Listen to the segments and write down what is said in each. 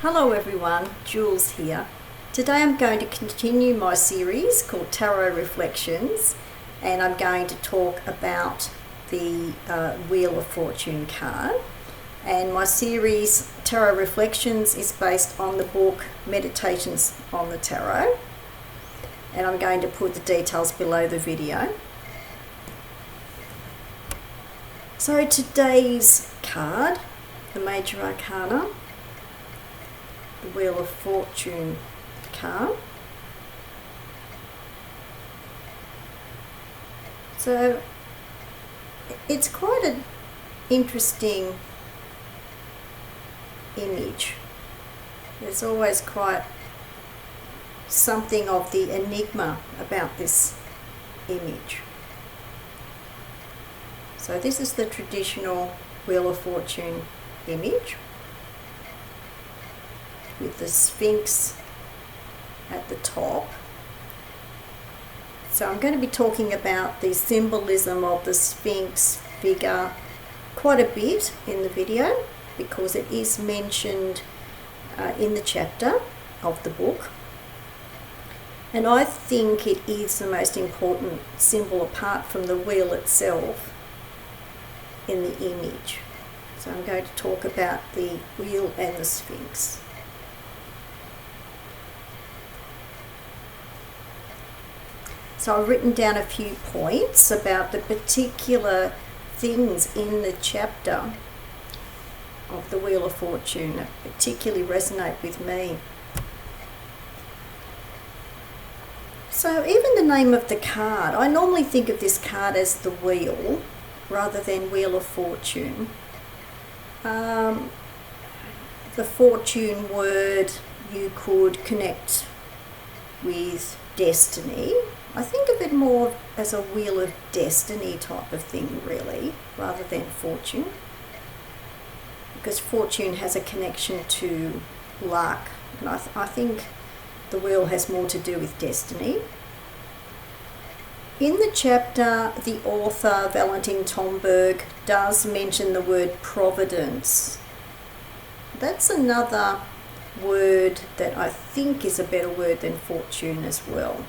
Hello everyone, Jules here. Today I'm going to continue my series called Tarot Reflections, and I'm going to talk about the Wheel of Fortune card. And my series Tarot Reflections is based on the book Meditations on the Tarot, and I'm going to put the details below the video. So today's card, the Major Arcana, the Wheel of Fortune card. So it's quite an interesting image. There's always quite something of the enigma about this image. So this is the traditional Wheel of Fortune image, with the Sphinx at the top. So I'm going to be talking about the symbolism of the Sphinx figure quite a bit in the video, because it is mentioned in the chapter of the book. And I think it is the most important symbol apart from the wheel itself in the image. So I'm going to talk about the wheel and the Sphinx. So I've written down a few points about the particular things in the chapter of the Wheel of Fortune that particularly resonate with me. So even the name of the card, I normally think of this card as the wheel rather than Wheel of Fortune. The fortune word you could connect with destiny. I think of it more as a wheel of destiny type of thing, really, rather than fortune, because fortune has a connection to luck, and I think the wheel has more to do with destiny. In the chapter, the author, Valentin Tomberg, does mention the word providence. That's another word that I think is a better word than fortune as well.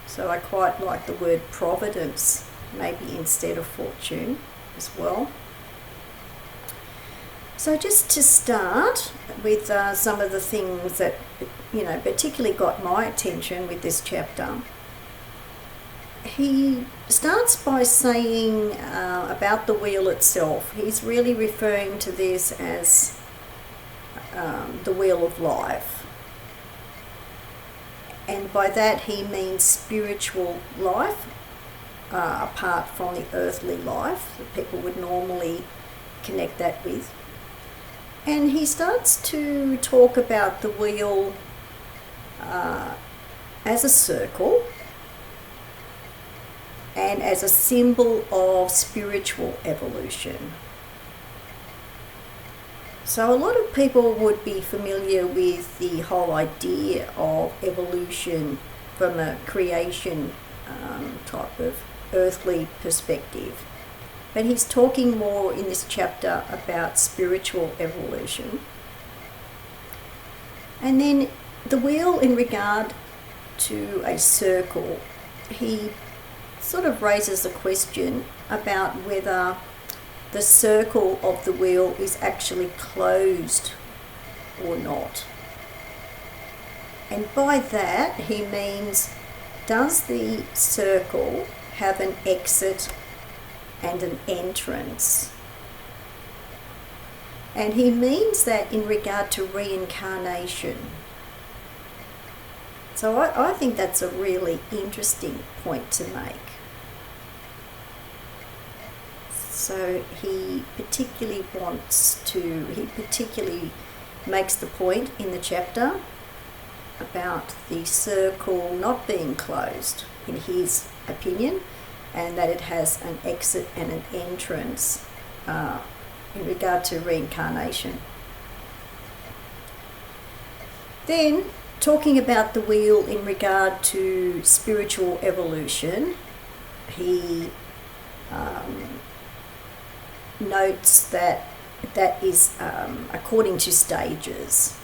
So I quite like the word providence, maybe instead of fortune as well. So just to start with some of the things that, particularly got my attention with this chapter, he starts by saying about the wheel itself, he's really referring to this as the wheel of life. And by that he means spiritual life, apart from the earthly life that people would normally connect that with. And he starts to talk about the wheel as a circle and as a symbol of spiritual evolution. So a lot of people would be familiar with the whole idea of evolution from a creation type of earthly perspective. But he's talking more in this chapter about spiritual evolution. And then the wheel in regard to a circle, he sort of raises a question about whether the circle of the wheel is actually closed or not. And by that he means, does the circle have an exit and an entrance? And he means that in regard to reincarnation. So I think that's a really interesting point to make. So he particularly makes the point in the chapter about the circle not being closed, in his opinion, and that it has an exit and an entrance in regard to reincarnation. Then, talking about the wheel in regard to spiritual evolution, he notes that that is according to stages.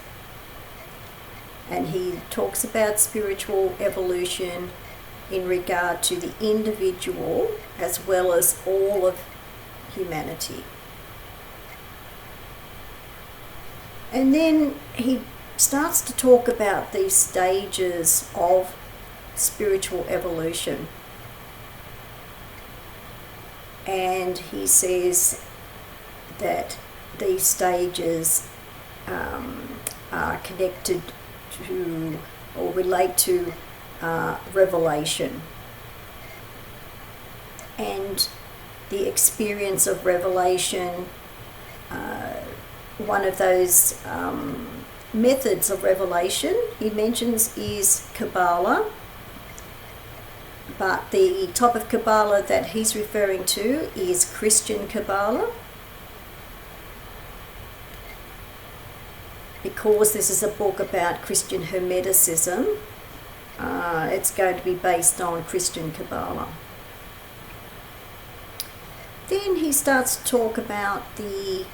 and he talks about spiritual evolution in regard to the individual as well as all of humanity. And then he starts to talk about these stages of spiritual evolution. And he says that these stages are connected to or relate to revelation. And the experience of revelation, one of those methods of revelation he mentions is Kabbalah. But the type of Kabbalah that he's referring to is Christian Kabbalah. Because this is a book about Christian Hermeticism, it's going to be based on Christian Kabbalah. Then he starts to talk about the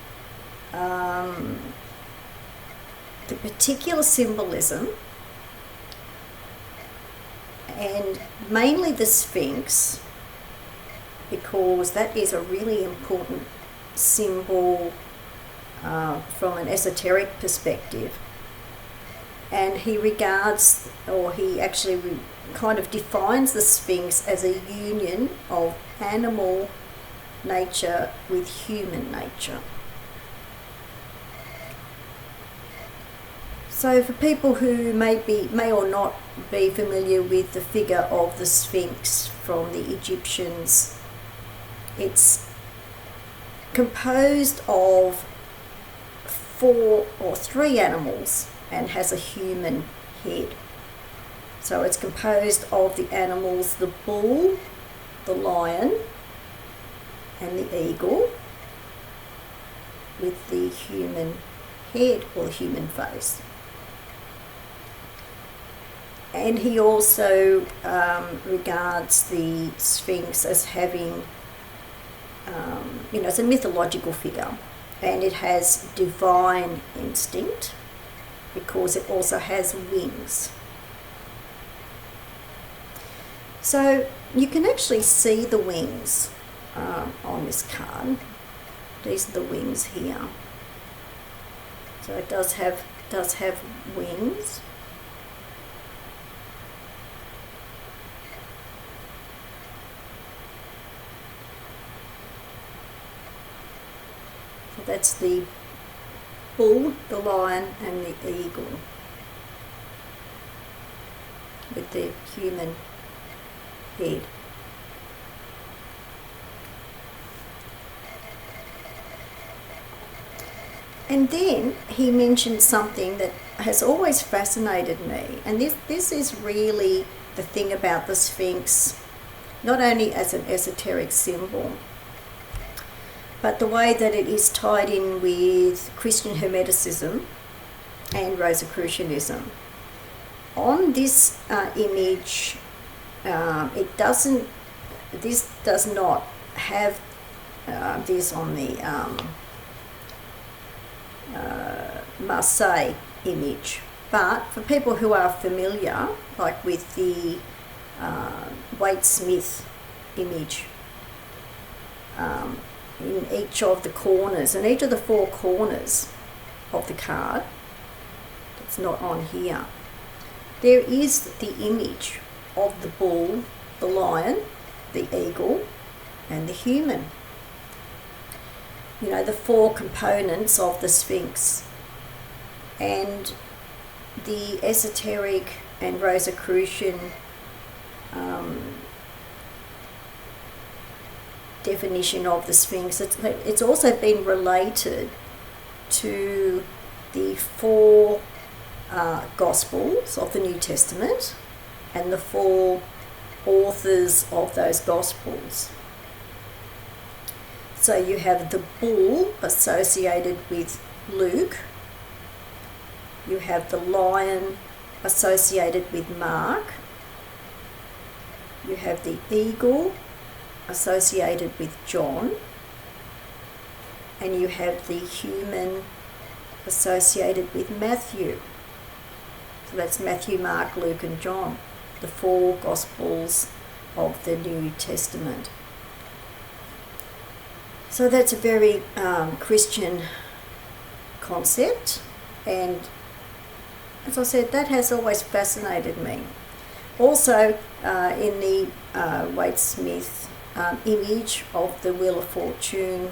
particular symbolism, and mainly the Sphinx, because that is a really important symbol from an esoteric perspective. And he regards, or he actually kind of defines the Sphinx as a union of animal nature with human nature. So for people who may or not be familiar with the figure of the Sphinx from the Egyptians, it's composed of 4 or 3 animals and has a human head. So it's composed of the animals, the bull, the lion, and the eagle, with the human head or the human face. And he also regards the Sphinx as having, it's a mythological figure, and it has divine instinct because it also has wings. So you can actually see the wings on this card. These are the wings here. So it does have wings. So that's the bull, the lion, and the eagle with the human head. And then he mentioned something that has always fascinated me, and this is really the thing about the Sphinx, not only as an esoteric symbol, but the way that it is tied in with Christian Hermeticism and Rosicrucianism. On this image, this does not have this on the Marseille image, but for people who are familiar, like with the Waite Smith image, in each of the corners, and each of the 4 corners of the card, it's not on here, there is the image of the bull, the lion, the eagle, and the human. The 4 components of the Sphinx. And the esoteric and Rosicrucian definition of the Sphinx, it's also been related to the 4 Gospels of the New Testament and the 4 authors of those Gospels. So you have the bull associated with Luke, you have the lion associated with Mark, you have the eagle associated with John, and you have the human associated with Matthew. So that's Matthew, Mark, Luke and John, the 4 Gospels of the New Testament. So that's a very Christian concept, and as I said, that has always fascinated me. Also, in the Wade Smith image of the Wheel of Fortune,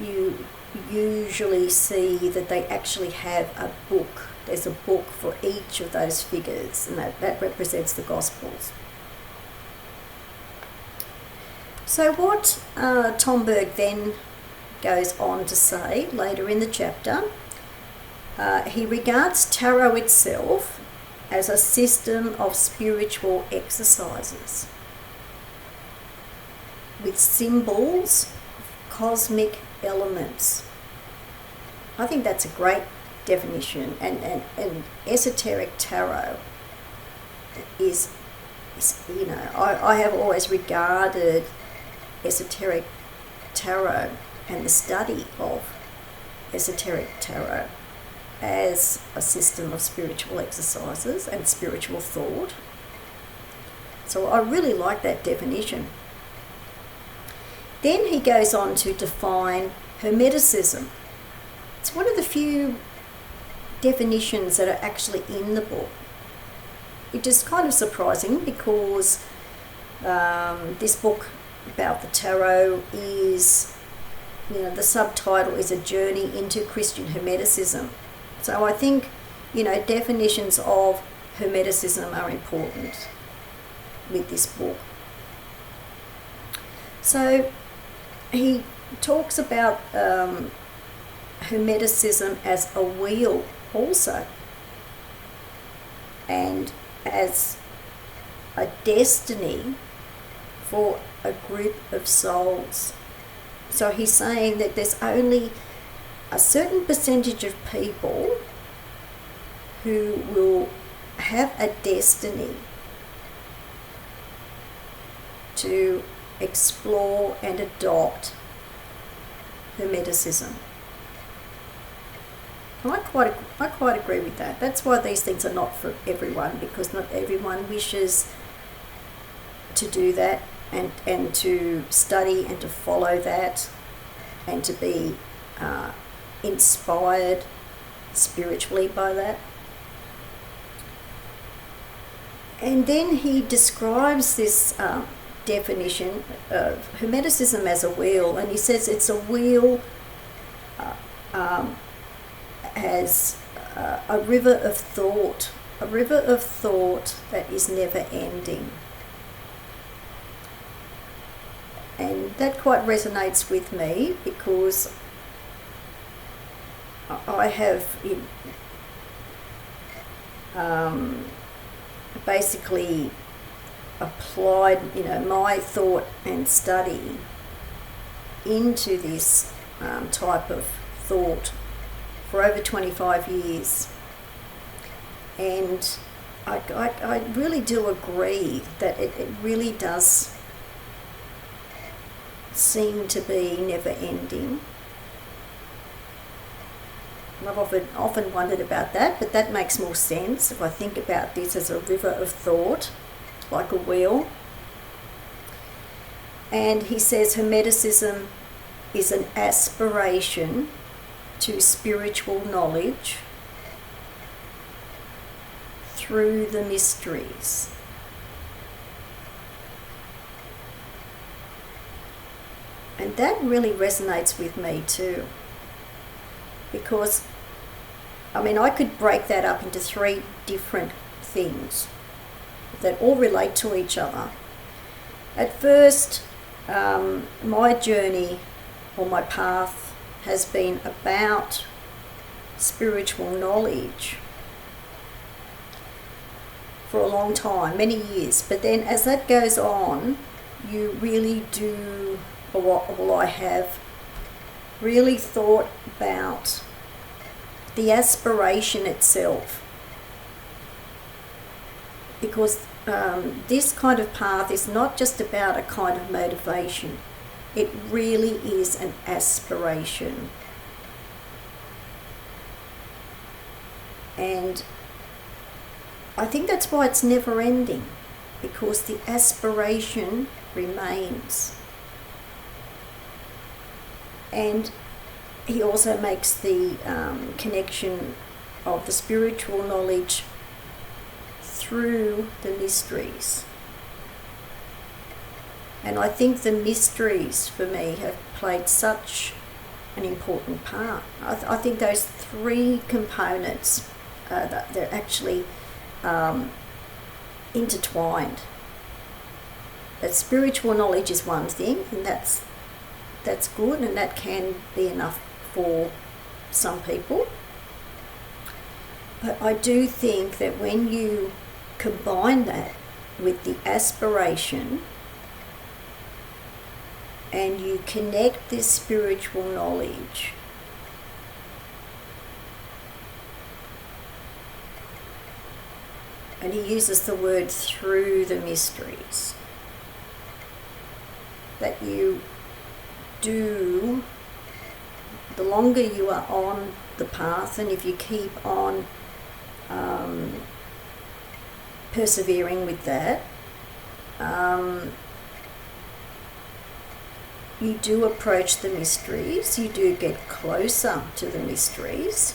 you usually see that they actually have a book. There's a book for each of those figures, and that represents the Gospels. So what Tomberg then goes on to say later in the chapter, he regards tarot itself as a system of spiritual exercises with symbols, cosmic elements. I think that's a great definition, and esoteric tarot is you know, I have always regarded esoteric tarot and the study of esoteric tarot as a system of spiritual exercises and spiritual thought. So I really like that definition. Then he goes on to define Hermeticism. It's one of the few definitions that are actually in the book, which is kind of surprising because this book about the tarot is, you know, the subtitle is A Journey into Christian Hermeticism. So I think, you know, definitions of Hermeticism are important with this book. So he talks about Hermeticism as a wheel also, and as a destiny for a group of souls. So he's saying that there's only a certain percentage of people who will have a destiny to explore and adopt Hermeticism. I quite agree with that. That's why these things are not for everyone, because not everyone wishes to do that and to study and to follow that and to be inspired spiritually by that. And then he describes this definition of Hermeticism as a wheel, and he says it's a wheel as a river of thought that is never ending. And that quite resonates with me because I have basically applied, you know, my thought and study into this type of thought for over 25 years, and I really do agree that it really does seem to be never ending. I've often wondered about that, but that makes more sense if I think about this as a river of thought, like a wheel. And he says Hermeticism is an aspiration to spiritual knowledge through the mysteries. And that really resonates with me too, because I mean, I could break that up into 3 different things that all relate to each other. At first, my journey or my path has been about spiritual knowledge for a long time, many years. But then as that goes on, you really do, or I have really thought about the aspiration itself, because this kind of path is not just about a kind of motivation. It really is an aspiration And I think that's why it's never ending, because the aspiration remains. And he also makes the connection of the spiritual knowledge through the mysteries. And I think the mysteries for me have played such an important part. I think those three components, they're actually intertwined. That spiritual knowledge is one thing, and that's good, and that can be enough for some people. But I do think that when you combine that with the aspiration, and you connect this spiritual knowledge and he uses the word through the mysteries, that you do, the longer you are on the path, and if you keep on persevering with that, you do approach the mysteries, you do get closer to the mysteries.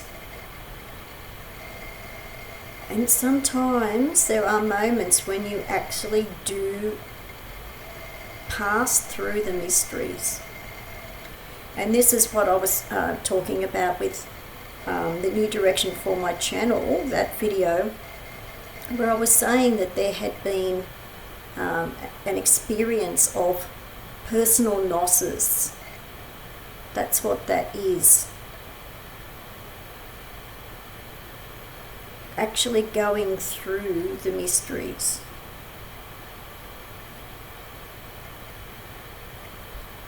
And sometimes there are moments when you actually do pass through the mysteries. And this is what I was talking about with the new direction for my channel, that video, where I was saying that there had been an experience of personal gnosis. That's what that is. Actually going through the mysteries.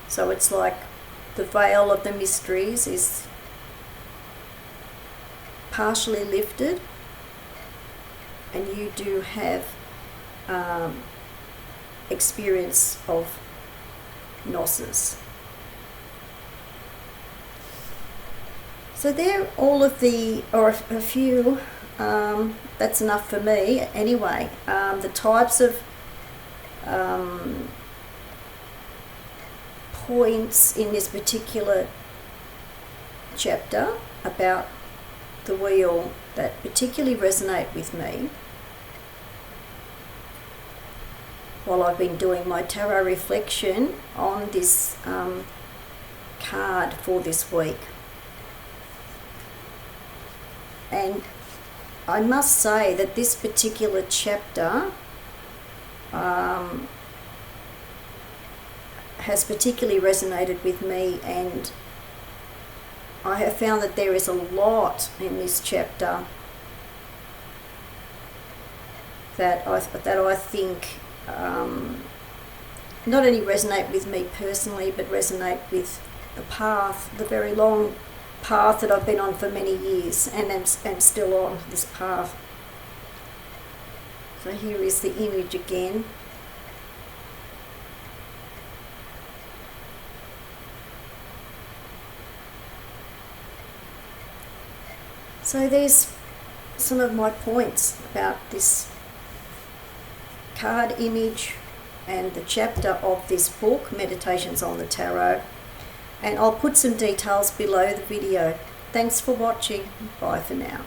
So it's like the veil of the mysteries is partially lifted, and you do have experience of gnosis. So there, all of the, or a few, that's enough for me anyway, the types of points in this particular chapter about the wheel that particularly resonate with me while I've been doing my tarot reflection on this card for this week. And I must say that this particular chapter has particularly resonated with me, and I have found that there is a lot in this chapter that I think not only resonate with me personally, but resonate with the path, the very long path that I've been on for many years, and am still on this path. So here is the image again. So there's some of my points about this card image and the chapter of this book, Meditations on the Tarot. And I'll put some details below the video. Thanks for watching. Bye for now.